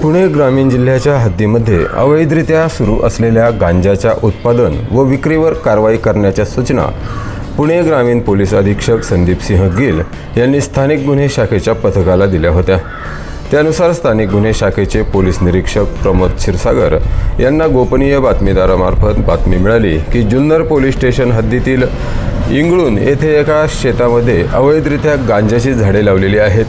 पुणे ग्रामीण जिल्ह्याच्या हद्दीमध्ये अवैधरित्या सुरू असलेल्या गांजाच्या उत्पादन व विक्रीवर कारवाई करण्याच्या सूचना पुणे ग्रामीण पोलीस अधीक्षक संदीप सिंह गिल यांनी स्थानिक गुन्हे शाखेच्या पथकाला दिल्या होत्या। त्यानुसार स्थानिक गुन्हे शाखेचे पोलीस निरीक्षक प्रमोद क्षीरसागर यांना गोपनीय बातमीदारामार्फत बातमी मिळाली की जुन्नर पोलीस स्टेशन हद्दीतील इंगळूण येथे एका शेतामध्ये अवैधरित्या गांजाची झाडे लावलेली आहेत।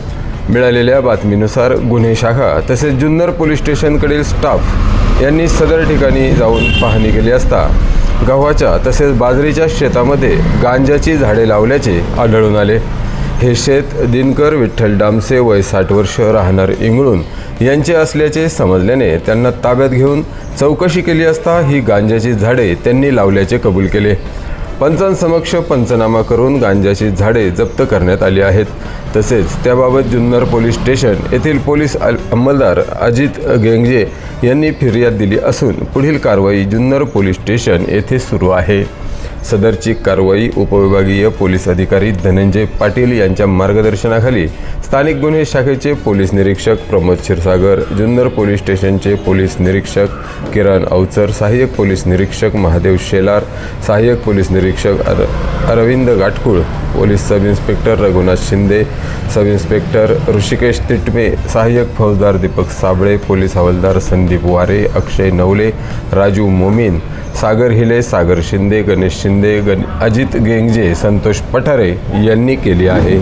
मिळालेल्या बातमीनुसार गुन्हे शाखा तसेच जुन्नर पोलीस स्टेशनकडील स्टाफ यांनी सदर ठिकाणी जाऊन पाहणी केली असता गव्हाच्या तसेच बाजरीच्या शेतामध्ये गांजाची झाडे लावल्याचे आढळून आले। हे शेत दिनकर विठ्ठल डामसे वय 60 वर्ष राहणार इंगळूण यांचे असल्याचे समजल्याने त्यांना ताब्यात घेऊन चौकशी केली असता ही गांजाची झाडे त्यांनी लावल्याचे कबूल केले। पंचांसमक्ष पंचनामा करून गांजाची झाडे जप्त करण्यात आली आहेत। तसेच त्याबाबत जुन्नर पोलीस स्टेशन येथील पोलीस अंमलदार अजित गेंगजे यांनी फिर्याद दिली असून पुढील कारवाई जुन्नर पोलीस स्टेशन येथे सुरू आहे। सदरची कारवाई उपविभागीय पोलीस अधिकारी धनंजय पाटील यांच्या मार्गदर्शनाखाली स्थानिक गुन्हे शाखेचे पोलीस निरीक्षक प्रमोद क्षीरसागर, जुन्नर पोलीस स्टेशनचे पोलीस निरीक्षक किरण अवचर, सहाय्यक पोलीस निरीक्षक महादेव शेलार, सहाय्यक पोलीस निरीक्षक Arvind Gatkul, police sub inspector Raghunath Shinde, sub inspector Hrishikesh Titme, सहाय्यक फौजदार दीपक साबळे, पोलीस हवालदार संदीप वारे, अक्षय नवले, राजू मोमीन, सागर हिले, सागर शिंदे, गणेश शिंदे, अजित गेंगजे, संतोष पठारे यांनी केली आहे।